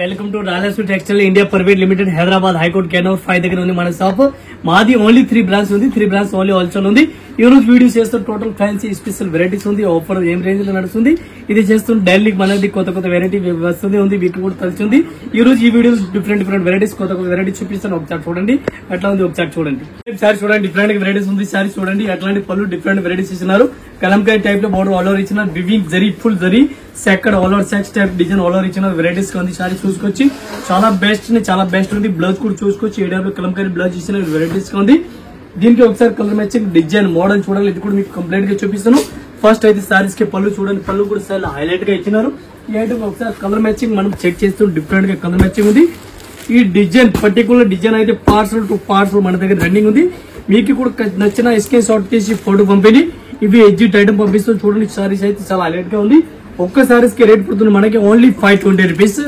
Welcome to Rajalakshmi textile India private limited Hyderabad high court care number 5 దగ్గర ఉంది మన షాప్. మాది ఓన్లీ 3 బ్రాంచ్ ఉంది. 3 బ్రాంచ్ ఓన్లీ హోల్సేల్ ఉంది. ఈ రోజు వీడియో చేస్తున్న టోటల్ ఫ్యాన్సీ స్పెషల్ వెరైటీస్ ఉంది. ఆఫర్ ఏం రేంజ్ లో నడుస్తుంది ఇది చేస్తున్న డైలీ మనది కొత్త కొత్త వెరైటీ వస్తుంది ఉంది. వీటికి కూడా కలిసి ఈ రోజు ఈ వీడియో డిఫరెంట్ వెరైటీస్ కొత్త కొత్త వెరైటీస్ చూపిస్తాను. ఒకసారి చూడండి ఎట్లా ఉంది ఒకసారి చూడండి. సారీ చూడండి డిఫరెంట్ వెరైటీస్ ఉంది. సారీ చూడండి అట్లాంటి పళ్ళు డిఫరెంట్ వెరైటీస్ ఇస్తున్నారు. కలంకాయ టైప్ లో బోర్డర్ ఆల్ ఓవర్ ఇచ్చిన weaving zari full zari second all over sex type design all over ఇచ్చిన వెరైటీస్ ఉంది. సారీ చూసుకొచ్చి చాలా బెస్ట్ ఉంది. బ్లౌజ్ కూడా చూసుకొచ్చి ఏడాబ్లో కలంకాయ బ్లౌజ్ ఇచ్చిన వెరైటీస్ ఉంది. దీనికి ఒకసారి కలర్ మ్యాచింగ్ డిజైన్ మోడల్ చూడాలి. ఇది కూడా మీకు కంప్లీట్ గా చూపిస్తాను. ఫస్ట్ అయితే సారీస్ కి పళ్ళు చూడండి. పళ్ళు కూడా చాలా హైలైట్ గా ఇచ్చినారు. ఈ ఐటమ్ ఒకసారి కలర్ మ్యాచింగ్ మనం చెక్ చేస్తూ డిఫరెంట్ గా కలర్ మ్యాచింగ్ ఉంది. ఈ డిజైన్ పర్టికులర్ డిజైన్ అయితే పార్సల్ టు పార్సల్ మన దగ్గర రన్నింగ్ ఉంది. మీకు కూడా నచ్చిన స్క్రీన్ షాట్ తీసి ఫోటో పంపిణీ ఇవి ఎగ్జిట్ ఐటమ్ పంపిస్తూ చూడండి. సారీస్ అయితే చాలా హైలైట్ గా ఉంది. ఒక్క సారీస్ కి రేట్ పడుతుంది మనకి ఓన్లీ 520 రూపీస్.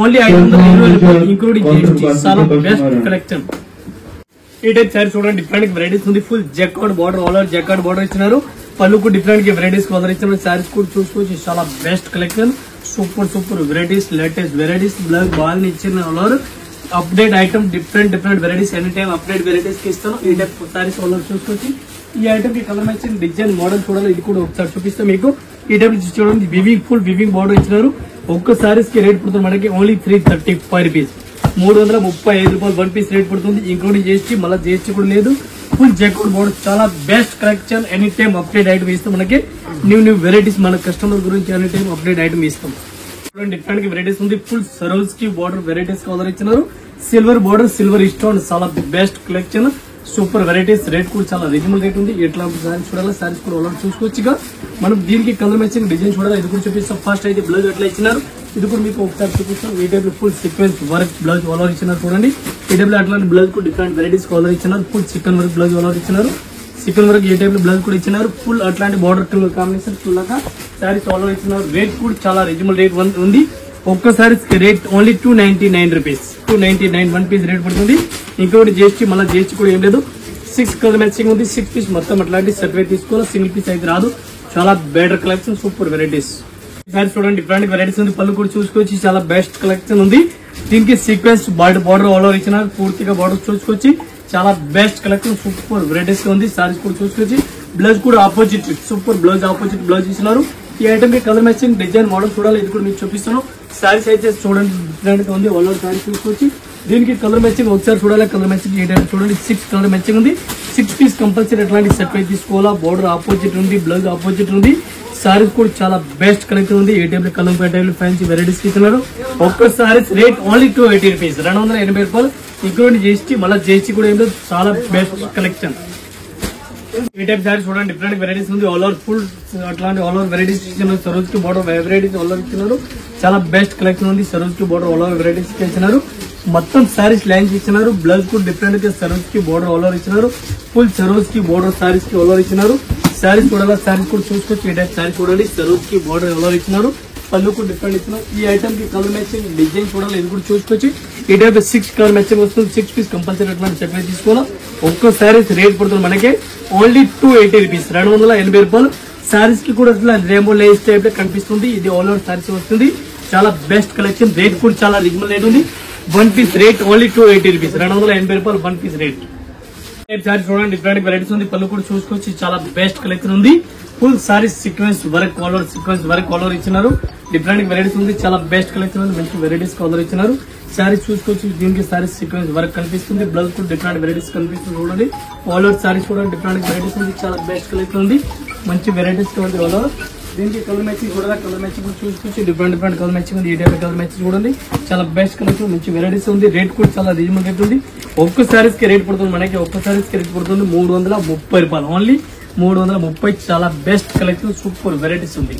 ఓన్లీ 520 రూపాయలు ఇంక్లూడింగ్ జీఎస్టీ. చాలా బెస్ట్ కలెక్షన్. ఈ టైప్ సారీ చూడండి డిఫరెంట్ వెరైటీస్ ఉంది. Full jacquard border all over jacquard border ఇచ్చినారు. పళ్ళుకు డిఫరెంట్ వెరైటీస్ కలర్ ఇచ్చినారు. సారీస్ కూడా చూసుకోవచ్చు. చాలా best collection. Super varieties latest varieties blouse బాల్ ఇచ్చిన all over update item different varieties any time update varieties కి ఇస్తాను. ఈ టైప్ సారీస్ ఆల్ ఓవర్ చూసుకోవచ్చు. ఈ ఐటమ్ కి కలర్ మ్యాచింగ్ డిజైన్ మోడల్ చూడాలి. ఇది కూడా ఒకసారి చూపిస్తాం మీకు. ఈ టైప్ చూడండి వివింగ్ ఫుల్ వివింగ్ బార్డర్ ఇచ్చినారు. ఒక్క సారీస్ కి రేట్ పడుతుంది మనకి ఓన్లీ 335 రూపీస్. 335 రూపాయలు 1 పీస్ రేట్ పడుతుంది ఇంక్లూడింగ్ జీఎస్టీ. మళ్ళీ జీఎస్టీ కూడా లేదు. ఫుల్ జెకార్డ్ బార్డర్ చాలా best collection. Any time update item ఇస్తాం. మనకి న్యూ వెరైటీస్ మన కస్టమర్ గురించి ఎనీ టైమ్ అప్డేట్ ఐటమ్ ఇస్తాం. డిఫరెంట్ వెరైటీస్ ఉంది. ఫుల్ సరోజ్ కి బార్డర్ వెరైటీస్ కలర్ ఇచ్చినారు. సిల్వర్ బార్డర్ సిల్వర్ స్టోన్ చాలా best collection. Super varieties. Rate కూడా చాలా రీజనబుల్ రేట్ ఉంది. ఎట్లా సారీస్ చూడాలి. సారీస్ కూడా ఆల్రెడీ చూసుకోవచ్చు. మనం దీనికి కలర్ మ్యాచింగ్ డిజైన్ చూడాలి. ఇది కూడా చూపిస్తాం. ఫస్ట్ అయితే బ్లౌజ్ ఎట్లా ఇచ్చినారు ఇది కూడా మీకు ఒకసారి చూపిస్తాం. ఈ type full sequence work blouse all over ఇచ్చినారు. చూడండి ఈ టైప్ లో అట్లాంటి బ్లౌజ్ కూడా డిఫరెంట్ వెరైటీస్ ఆల్ ఇచ్చినారు. Full chikan work blouse all over ఇచ్చినారు. చికెన్ వర్క్ ఈ టైప్ లో బ్లౌజ్ కూడా ఇచ్చినారు. ఫుల్ అట్లాంటి బార్డర్ కాంబినేషన్ చూడక సారీస్ ఆల్ ఓవర్ ఇచ్చినారు. రేట్ కూడా చాలా రీజనబుల్ రేట్ ఉంది. ఒక్క sarees rate only 299 rupees. 299 1 piece rate పడుతుంది ఇంకోటి జీఎస్టీ. మళ్ళీ జీఎస్టీ కూడా ఏం లేదు. 6 కలర్ మ్యాచింగ్ ఉంది. 6 పీస్ మొత్తం అట్లాంటి సెపరేట్ తీసుకోవాలి. సింగిల్ పీస్ అయితే రాదు. చాలా better collection. Super varieties. Sorry చూడండి డిఫరెంట్ వెరైటీస్ ఉంది. పళ్ళు కూడా చూసుకోవచ్చు. చాలా బెస్ట్ కలెక్షన్ ఉంది. దీనికి సీక్వెన్స్ బార్డర్ ఆల్ ఓవర్ ఇచ్చిన పూర్తిగా బార్డర్ చూసుకోవచ్చు. చాలా బెస్ట్ కలెక్షన్. సూపర్ వెరైటీస్ ఉంది. సారీస్ కూడా చూసుకోవచ్చు. బ్లౌజ్ కూడా opposite super blouse opposite blouse ఇచ్చినారు. ఈ ఐటమ్ కి కలర్ మ్యాచింగ్ డిజైన్ మోడల్ చూడాలి. ఇది కూడా మీకు చూపిస్తాను. సారీస్ అయితే చూడండి డిఫరెంట్ గా ఉంది. ఆల్ ఓవర్ సారీ చూసుకోవచ్చు. దీనికి కలర్ మ్యాచింగ్ ఒకసారి చూడాలి. కలర్ మ్యాచింగ్ ఈ టైప్ చూడండి. 6 కలర్ మ్యాచింగ్ ఉంది. 6 పీస్ కంపల్సరీ అట్లాంటి సెట్ అయితే తీసుకోవాలా. బోర్డర్ ఆపోజిట్ ఉంది. బ్లౌజ్ ఆపోజిట్ ఉంది. సారీస్ కూడా చాలా బెస్ట్ కలెక్షన్ ఉంది. ఏ టైప్ లో కలర్ టైప్ ఫ్యాన్సీ వెరైటీస్ ఇస్తున్నారు. ఒక్క సారీస్ రేట్ ఓన్లీ 280 రూపీస్. 280 రూపాయలు ఇంక్లూడింగ్ జీఎస్టీ. మళ్ళీ జీఎస్టీ కూడా ఏం లేదు. చాలా బెస్ట్ కలెక్షన్. ఈ టైప్ సారీ చూడండి డిఫరెంట్ వెరైటీస్ ఉంది. ఆల్ ఓవర్ ఫుల్ అట్లాంటి ఆల్ ఓవర్ వెరైటీస్ ఇచ్చినారు. సరోజ్ కి బోర్డర్ వెరైటీస్ ఆల్ ఓవర్ ఇచ్చినారు. చాలా బెస్ట్ కలెక్షన్ ఉంది. సరోజ్ కి బోర్డర్ ఆల్ ఓవర్ వెరైటీస్ ఇచ్చినారు. మొత్తం సారీస్ లైన్స్ ఇచ్చినారు. బ్లౌజ్ కూడా డిఫరెంట్ గా సరోజ్ కి బోర్డర్ ఆల్ ఓవర్ ఇచ్చినారు. ఫుల్ సరోజ్ కి బోర్డర్ సారీస్ కి ఆల్ ఓవర్ ఇచ్చినారు. సారీస్ చూడాలి. సారీస్ కూడా చూసుకోవచ్చు. ఈ టైప్ సారీ చూడండి. సరోజ్ కి బోర్డర్ ఆల్ ఓవర్ ఇచ్చినారు. పళ్ళు కూడా డిఫరెంట్ ఇచ్చినారు. ఈ ఐటమ్ కి కలర్ మ్యాచింగ్ డిజైన్ చూడాలి. ఇది కూడా చూసుకోవచ్చు. ఈ టైప్ 6 కలర్ మ్యాచింగ్ వస్తుంది. 6 పీస్ కంపల్సరీ అటువంటి సెపరేట్ తీసుకోవాలి. ఒక్క సారీస్ రేట్ పడుతుంది మనకి ఓన్లీ 280 రూపీస్. 280 రూపాయలు. సారీస్ కి కూడా రేంబో లేస్ టైప్ లో కనిపిస్తుంది. ఇది ఆల్ ఓవర్ సారీస్ వస్తుంది. చాలా బెస్ట్ కలెక్షన్. రేట్ కూడా చాలా రీజనబుల్ రేట్ ఉంది. 1 పీస్ రేట్ ఓన్లీ 280 రూపీస్. 280 రూపాయలు 1 పీస్ రేట్. సారీ చూడండి డిఫరెంట్ వెరైటీస్ ఉంది. పళ్ళు కూడా చూసుకోవచ్చు. చాలా బెస్ట్ కలెక్షన్ ఉంది. Full sarees sequence work colour sequence work colour ఇచ్చినారు. డిఫరెంట్ వెరైటీస్ ఉంది. చాలా బెస్ట్ కలెక్షన్ ఉంది. మంచి వెరైటీస్ కలర్ ఇచ్చినారు. సారీస్ చూసుకోవచ్చు. దీనికి సారీస్ సీక్వెన్స్ వర్క్ కనిపిస్తుంది. బ్లౌజ్ కూడా డిఫరెంట్ వెరైటీస్ కనిపిస్తుంది. చూడండి ఆల్ ఓవర్ సారీస్ కూడా డిఫరెంట్ వెరైటీస్ ఉంది. చాలా బెస్ట్ కలెక్షన్ ఉంది. మంచి వెరైటీస్ ఉంది ఆల్ ఓవర్. దీనికి కలర్ మ్యాచింగ్ చూడాలి. కలర్ మ్యాచింగ్ కూడా చూసుకోవచ్చు. డిఫరెంట్ కలర్ మ్యాచింగ్ ఉంది. ఈ టైప్ కలర్ మ్యాచింగ్ చూడండి. చాలా బెస్ట్ కలెక్షన్ మంచి వెరైటీస్ ఉంది. రేట్ కూడా చాలా రీజనబుల్ రేట్ ఉంది. ఒక్క సారీస్ కి రేట్ పడుతుంది మనకి. ఒక్క సారీస్ కి రేట్ పడుతుంది 330 రూపాయలు. ఓన్లీ 330. చాలా బెస్ట్ కలెక్షన్. సూపర్ వెరైటీస్ ఉంది.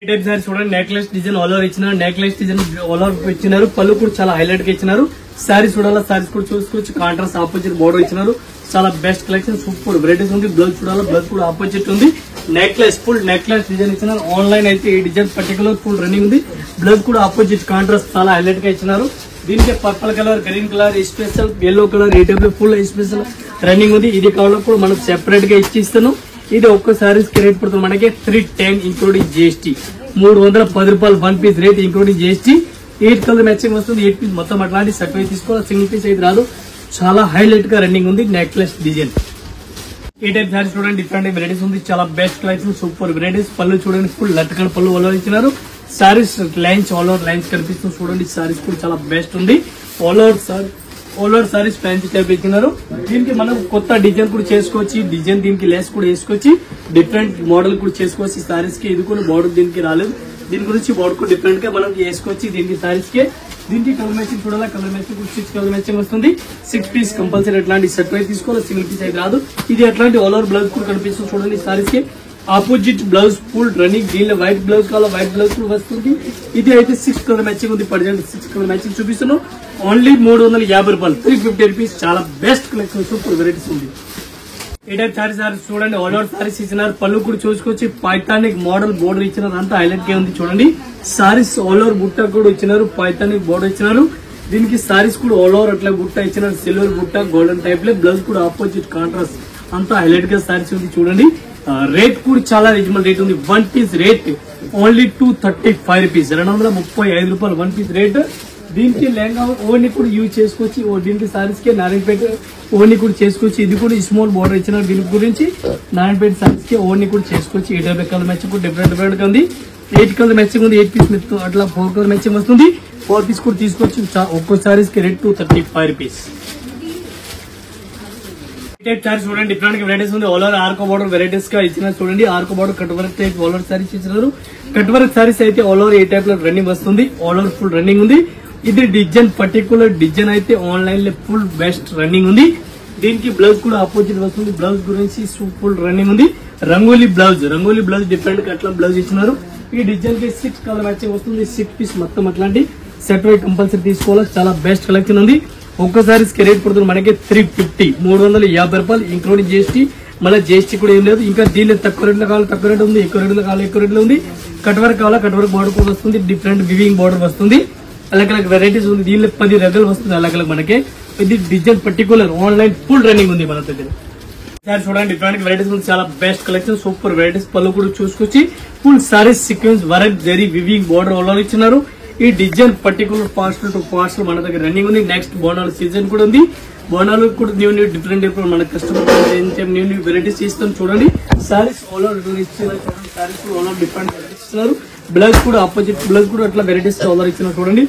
ఈ టైప్ సారీ చూడండి. నెక్లెస్ డిజైన్ ఆల్ ఓవర్ ఇచ్చినారు. నెక్లెస్ డిజైన్ ఆల్ ఓవర్ ఇచ్చినారు. పళ్ళు కూడా చాలా హైలైట్ గా ఇచ్చినారు. సారీస్ చూడాలా. సారీస్ కూడా చూసుకోవచ్చు. కాంట్రాస్ట్ ఆపోజిట్ బోర్డర్ ఇచ్చినారు. చాలా బెస్ట్ కలెక్షన్. సూపర్ వెరైటీస్ ఉంది. బ్లౌజ్ చూడాలా. బ్లౌజ్ కూడా ఆపోజిట్ ఉంది. నెక్లెస్ ఫుల్ నెక్లెస్ డిజైన్ ఇచ్చినారు. ఆన్లైన్ అయితే ఈ డిజైన్ పర్టికులర్ ఫుల్ రన్నింగ్ ఉంది. బ్లౌజ్ కూడా ఆపోజిట్ కాంట్రాస్ట్ చాలా హైలైట్ గా ఇచ్చినారు. దీనికి purple colour green colour special yellow colour ఈ టైప్ లో ఫుల్ స్పెషల్ రన్నింగ్ ఉంది. ఇది కావాలో కూడా మనం సెపరేట్ గా ఇచ్చిస్తాను. ఇది ఒక్క సారీస్ కి రేట్ పడుతుంది మనకి 310 ఇంక్లూడింగ్ జీఎస్టీ. 310 రూపాయలు 1 piece rate including GST. 8 colour matching వస్తుంది. 8 పీస్ మొత్తం అట్లాంటి సెట్ అయితే తీసుకోవాలి. సింగిల్ పీస్ అయితే రాదు. చాలా హైలైట్ గా రన్నింగ్ ఉంది. నెక్లెస్ డిజైన్ ఈ టైప్ సారీస్ చూడండి. డిఫరెంట్ వెరైటీస్ ఉంది. చాలా బెస్ట్ కలెక్షన్, సూపర్ వెరైటీస్. పళ్ళు చూడండి, ఫుల్ లట్కన్ పళ్ళు ఆల్ ఓవర్ ఇచ్చినారు. Saris lines all over lines కనిపిస్తుంది చూడండి. సారీస్ కూడా చాలా బెస్ట్ ఉంది. All over saris fancy type ఇచ్చినారు. దీనికి మనం కొత్త డిజైన్ కూడా చేసుకోవచ్చు. డిజైన్ దీనికి లెస్ కూడా వేసుకోవచ్చు. డిఫరెంట్ మోడల్ కూడా చేసుకోవచ్చు. సారీస్ కి ఇది కూడా బార్డర్ దీనికి రాలేదు. దీని గురించి బార్డర్ కూడా డిఫరెంట్ గా మనం వేసుకోవచ్చు. దీనికి సారీస్ కి దీనికి కలర్ మ్యాచింగ్ చూడాలా. కలర్ మ్యాచింగ్ 6 కలర్ మ్యాచింగ్ వస్తుంది. 6 పీస్ కంపల్సరీ ఎట్లాంటి సెట్ అయితే తీసుకోవాలి. సింగిల్ పీస్ అయితే రాదు. ఇది అట్లాంటి ఆల్ ఓవర్ బ్లౌజ్ కూడా కనిపిస్తుంది చూడండి. సారీస్ కి ఆపోజిట్ బ్లౌజ్ ఫుల్ రన్నింగ్. దీనిలో వైట్ బ్లౌజ్ కావాలా, వైట్ బ్లౌజ్ కూడా వస్తుంది. ఇది అయితే 6 కలర్ మ్యాచింగ్ ఉంది. ప్రజెంట్ 6 కలర్ మ్యాచింగ్ చూపిస్తున్నాను. ఓన్లీ 350 రూపాయలు, 350 రూపీస్. చాలా బెస్ట్ కలెక్షన్, సూపర్ వెరైటీస్ ఉంది. ఈ టైప్ సారీస్ చూడండి. ఆల్ ఓవర్ సారీస్ ఇచ్చినారు. పళ్ళు కూడా చూసుకొచ్చి పైథానిక్ మోడల్ బోర్డర్ ఇచ్చినారు. అంతా హైలైట్ గా ఉంది చూడండి. సారీస్ ఆల్ ఓవర్ బుట్ట కూడా ఇచ్చినారు. పైథానిక్ బోర్డర్ ఇచ్చినారు. దీనికి సారీస్ కూడా ఆల్ ఓవర్ అట్లా బుట్ట ఇచ్చినారు. సిల్వర్ బుట్ట గోల్డెన్ టైప్ లో. బ్లౌజ్ కూడా ఆపోజిట్ కాంట్రాస్ట్. అంతా హైలైట్ గా సారీస్ ఉంది చూడండి. రేట్ కూడా చాలా రీజనబుల్ రేట్ ఉంది. 1 పీస్ రేట్ ఓన్లీ 235 రూపీస్, 235 రూపాయలు 1 పీస్ రేట్. దీనికి లెహంగా ఓన్ని కూడా యూజ్ చేసుకోవచ్చు. దీనికి సారీస్ కి నారాయణపేట ఓన్ని కూడా చేసుకోవచ్చు. ఇది కూడా స్మాల్ బోర్డర్ ఇచ్చిన దీని గురించి నారాయణపేట సారీస్ కి ఓన్ని కూడా చేసుకోవచ్చు. ఈ టైప్ కలర్ మ్యాచింగ్ కూడా డిఫరెంట్ గా ఉంది. 8 కలర్ మ్యాచింగ్ ఉంది. 8 పీస్ అట్లా 4 కలర్ మ్యాచింగ్ వస్తుంది. 4 పీస్ కూడా తీసుకోవచ్చు. ఒక్కో సారీస్ కి రేట్ 235 రూపీస్. టైప్ సారీస్ చూడండి. డిఫరెంట్ వెరైటీస్ ఉంది. ఆల్ ఓవర్ ఆర్కో బోర్డర్ వెరైటీస్ గా ఇచ్చిన చూడండి. ఆర్కో border cut work type all over sarees ఇచ్చినారు. కట్ వర్క్ సారీస్ అయితే ఆల్ ఓవర్ ఏ టైప్ లో రన్నింగ్ వస్తుంది. ఆల్ ఓవర్ ఫుల్ రన్నింగ్ ఉంది. ఇది డిజైన్ పర్టికులర్ డిజైన్ అయితే ఆన్లైన్ లో ఫుల్ బెస్ట్ రన్నింగ్ ఉంది. దీనికి బ్లౌజ్ కూడా ఆపోజిట్ వస్తుంది. బ్లౌజ్ గురించి ఫుల్ రన్నింగ్ ఉంది. రంగోలీ బ్లౌజ్ డిఫరెంట్ గా అట్లా బ్లౌజ్ ఇచ్చినారు. ఈ డిజైన్ కి 6 కలర్ మ్యాచింగ్ వస్తుంది. 6 పీస్ మొత్తం అట్లాంటి సెట్ వై కంపల్సరీ తీసుకోవాలి. చాలా బెస్ట్ కలెక్షన్ ఉంది. ఒక్కసారి రేట్ పడుతుంది మనకి 350, 350 రూపాయలు ఇంక్లూడింగ్ జిఎస్టీ. మళ్ళీ జిఎస్టీ కూడా ఏం లేదు. ఇంకా దీనిలో తక్కువ రేట్లో కావాలి, తక్కువ రేట్ ఉంది. ఎక్కువ రేట్లో కావాలి, ఎక్కువ రేట్లో ఉంది. కట్ వర్క్ కావాలా, కట్ వర్క్ బార్డర్ కూడా వస్తుంది. డిఫరెంట్ వివింగ్ బార్డర్ వస్తుంది. अलग వెరైటీస్ ఉంది దీనిలో 10 రకాలు వస్తుంది अलग మనకి ఇది design particular online full running ఉంది మన దగ్గర సార్ చూడండి డిఫరెంట్ వెరైటీస్ ఉంది చాలా బెస్ట్ కలెక్షన్ సూపర్ వెరైటీస్ పళ్ళు కూడా చూసుకొచ్చి full sarees sequence work zari weaving border all ఇచ్చినారు ఈ design particular parcel to parcel మన దగ్గర రన్నింగ్ ఉంది నెక్స్ట్ బోనాలు సీజన్ కూడా ఉంది బోనాలు కూడా న్యూ డిఫరెంట్ మన కస్టమర్ న్యూ వెరైటీస్ ఇస్తాం చూడండి సారీస్ ఆల్ ఓవర్ ఇచ్చినారు saris all over different varieties ఇస్తున్నారు బ్లౌజ్ కూడా ఆపోజిట్ బ్లౌజ్ కూడా అట్లా వెరైటీస్ ఆల్ ఓవర్ ఇచ్చినారు చూడండి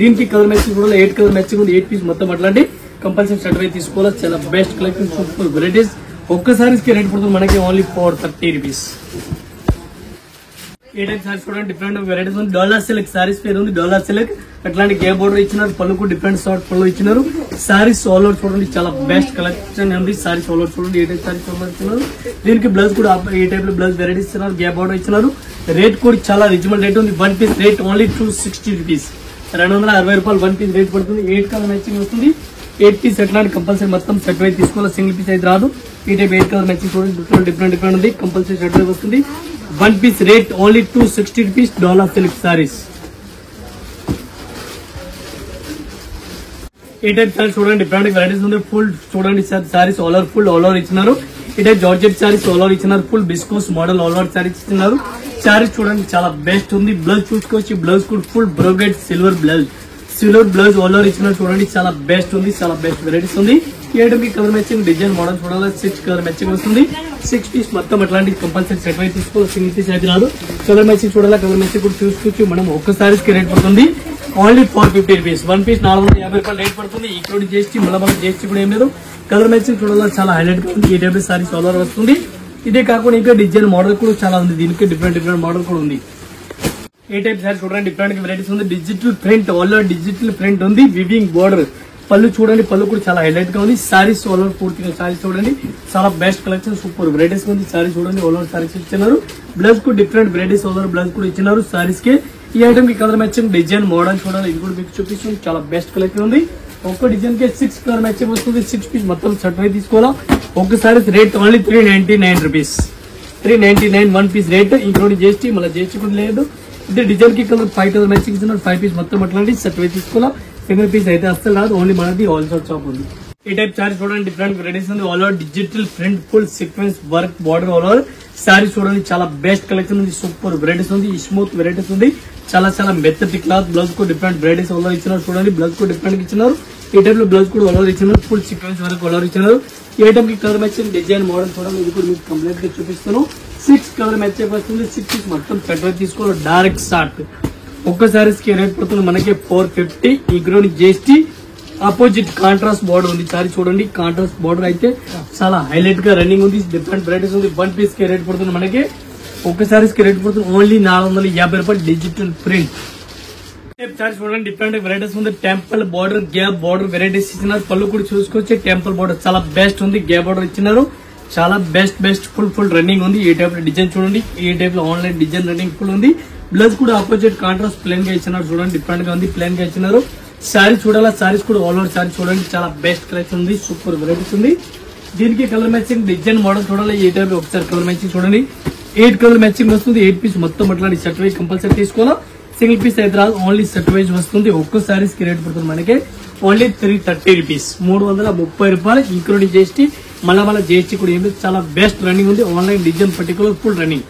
దీనికి కలర్ మ్యాచింగ్ కూడా 8 కలర్ మ్యాచింగ్ ఉంది 8 పీస్ మొత్తం అట్లాంటి కంపల్సరీ షర్ట్ వై తీసుకోవాలి చాలా బెస్ట్ కలెక్షన్ సూపర్ వెరైటీస్ ఒక్కసారికి రేట్ పడుతుంది మనకి ఓన్లీ 430 రూపీస్ ఏ టైప్ సారీస్ కూడా డిఫరెంట్ వెరైటీస్ ఉంది డాలర్ సిల్క్ సారీస్ పేరు ఉంది డాలర్ సిల్క్ అట్లాంటి గే బోర్డర్ ఇచ్చినారు పళ్ళుకు డిఫరెంట్ షార్ట్ పళ్ళు ఇచ్చినారు సారీస్ ఆల్ ఓవర్ చూడండి చాలా బెస్ట్ కలెక్షన్ ఉంది సారీస్ ఆల్ ఓవర్ చూడండి ఏ టైప్ సారీస్ ఆల్ ఓవర్ ఇచ్చినారు దీనికి బ్లౌజ్ కూడా ఏ టైప్ లో బ్లౌజ్ వెరైటీస్ ఇచ్చినారు గే బోర్డర్ ఇచ్చినారు రేట్ కూడా చాలా రీజనబుల్ రేట్ ఉంది 1 పీస్ రేట్ ఓన్లీ 260 రూపీస్ 260 రూపాయలు 1 పీస్ రేట్ పడుతుంది 8 కలర్ మ్యాచింగ్ వస్తుంది 8 పీస్ ఎట్లాంటి కంపల్సరీ మొత్తం సెట్ వై తీసుకోవాలి సింగిల్ పీస్ అయితే రాదు ఈ టైప్ 8 కలర్ మ్యాచింగ్ చూడండి డిఫరెంట్ ఉంది కంపల్సరీ షర్ట్ వై వస్తుంది 1 piece rate only 260 rupees dollar silk sarees. ఈ టైప్ సారీస్ చూడండి డిఫరెంట్ వెరైటీస్ ఉంది ఫుల్ చూడండి sarees all over full all over ఇచ్చినారు ఈ type georgette sarees all over ఇచ్చినారు full viscose model all over sarees ఇచ్చినారు sarees చూడండి చాలా బెస్ట్ ఉంది బ్లౌజ్ చూసుకోవచ్చు బ్లౌజ్ కూడా full brocade silver blouse all over ఇచ్చినారు చూడండి చాలా బెస్ట్ ఉంది చాలా బెస్ట్ వెరైటీస్ ఉంది ఈ ఐటమ్ కి కలర్ మ్యాచింగ్ డిజైన్ మోడల్ చూడాలి 6 కలర్ మ్యాచింగ్ వస్తుంది 6 పీస్ మొత్తం అట్లాంటి కంపల్సరీ సెట్ వై తీసుకోవాలి సింగిల్ పీస్ అయితే రాదు కలర్ మ్యాచింగ్ చూడాలి కలర్ మ్యాచింగ్ కూడా చూసుకోవచ్చు మనం ఒక్క సారీస్ కి రేట్ పడుతుంది ఓన్లీ 450 రూపీస్ 1 పీస్ 450 రూపాయలు రేట్ పడుతుంది ఇంక్లూడింగ్ జీఎస్టీ మళ్ళీ జీఎస్టీ కూడా ఏం లేదు కలర్ మ్యాచింగ్ చూడాలి చాలా హైలైట్ గా ఉంది ఈ టైప్ సారీస్ ఆల్ ఓవర్ వస్తుంది ఇదే కాకుండా ఇంకా డిజైన్ మోడల్ కూడా చాలా ఉంది దీనికి డిఫరెంట్ మోడల్ కూడా ఉంది ఏ టైప్ సారీ చూడండి డిఫరెంట్ వెరైటీస్ ఉంది digital print all over digital print ఉంది వివింగ్ బోర్డర్ పళ్ళు చూడండి పళ్ళు కూడా చాలా హైలైట్ గా ఉంది సారీస్ ఆల్ ఓవర్ పూర్తిగా సారీస్ చూడండి చాలా బెస్ట్ కలెక్షన్ సూపర్ వెరైటీస్ ఉంది సారీ చూడండి ఆల్ ఓవర్ సారీస్ ఇచ్చినారు బ్లౌజ్ కూడా different varieties all over blouse కూడా ఇచ్చినారు సారీస్ కి ఈ ఐటమ్ కి కలర్ మ్యాచింగ్ డిజైన్ మోడల్ చూడాలి ఇది కూడా మీకు చూపిస్తుంది చాలా బెస్ట్ కలెక్షన్ ఉంది ఒక్క డిజైన్ కి 6 కలర్ మ్యాచింగ్ వస్తుంది 6 పీస్ మొత్తం షర్ట్ వై తీసుకోవాలా ఒక్క sarees rate only 399 rupees 399 1 piece rate including GST మళ్ళీ జీఎస్టీ కూడా లేదు ఇది డిజైన్ కి కలర్ 5 కలర్ మ్యాచింగ్ ఇస్తున్నారు 5 పీస్ మొత్తం అట్లాంటి షర్ట్ వై తీసుకోవాలా సింగిల్ పీస్ అయితే అస్సలు రాదు ఓన్లీ మనది హోల్సేల్ షాప్ ఉంది ఈ టైప్ సారీ చూడండి డిఫరెంట్ వెరైటీస్ ఉంది. All over digital print full sequence work border all over sorry చూడండి చాలా బెస్ట్ కలెక్షన్ ఉంది. సూపర్ వెరైటీస్ ఉంది. స్మూత్ వెరైటీస్ ఉంది. చాలా చాలా మెత్తటి క్లాత్. బ్లౌజ్ కు డిఫరెంట్ వెరైటీస్ ఆల్ ఓవర్ ఇచ్చినారు. చూడండి బ్లౌజ్ కు డిఫరెంట్ ఇచ్చినారు. ఈ టైప్ లో బ్లౌజ్ కూడా ఆల్ ఓవర్ ఇచ్చినారు. Full sequence work all over ఇచ్చినారు. ఏ టైప్ కి కలర్ మ్యాచింగ్ డిజైన్ మోడల్ చూడండి. ఇది కూడా మీకు కంప్లీట్ గా చూపిస్తాను. 6 కలర్ మ్యాచ్ వస్తుంది. 6 మొత్తం పెట్రోల్ తీసుకోవాలి. డైరెక్ట్ షార్ట్ ఒక్క సారీస్ కి రేట్ పడుతుంది మనకి 450 including GST. Opposite contrast border ఉంది. సారీ చూడండి కాంట్రాస్ట్ బార్డర్ అయితే చాలా హైలైట్ గా రన్నింగ్ ఉంది. డిఫరెంట్ వెరైటీస్ ఉంది. 1 పీస్ కి రేట్ పడుతుంది మనకి ఒక్క సారీస్ కి రేట్ పడుతుంది ఓన్లీ 450 రూపాయలు డిజిటల్ ప్రింట్. సారీ చూడండి డిఫరెంట్ వెరైటీస్ ఉంది. Temple border gap border varieties ఇచ్చినారు. పళ్ళు కూడా చూసుకోవచ్చు. టెంపుల్ బార్డర్ చాలా బెస్ట్ ఉంది. గ్యాప్ బార్డర్ ఇచ్చినారు. చాలా బెస్ట్ ఫుల్ రన్నింగ్ ఉంది. ఈ టైప్ లో డిజైన్ చూడండి. ఈ టైప్ లో ఆన్లైన్ డిజైన్ రన్నింగ్ ఫుల్ ఉంది. బ్లౌజ్ కూడా ఆపోజిట్ కాంట్రాస్ట్ ప్లేన్ గా ఇచ్చినారు. చూడండి డిఫరెంట్ గా ఉంది. ప్లేన్ గా ఇచ్చినారు. సారీ చూడాలా సారీస్ కూడా ఆల్ ఓవర్ సారీ చూడండి చాలా బెస్ట్ కలెక్షన్ ఉంది. సూపర్ వెరైటీస్ ఉంది. దీనికి కలర్ మ్యాచింగ్ డిజైన్ మోడల్ చూడాలి. ఈ టైప్ లో ఒకసారి కలర్ మ్యాచింగ్ చూడండి. 8 కలర్ మ్యాచింగ్ వస్తుంది. 8 పీస్ మొత్తం అట్లాంటి సెట్ వైజ్ కంపల్సరీ తీసుకోవాలా. సింగిల్ పీస్ అయితే రాదు. ఓన్లీ సెట్ వైజ్ వస్తుంది. ఒక్క సారీస్ కి రేట్ పడుతుంది మనకి ఓన్లీ 330 రూపీస్ 330 రూపాయలు ఇంక్లూడింగ్ జిఎస్టీ. మళ్ళా జిఎస్టీ కూడా ఏమి చాలా బెస్ట్ రన్నింగ్ ఉంది. Online design particular full running.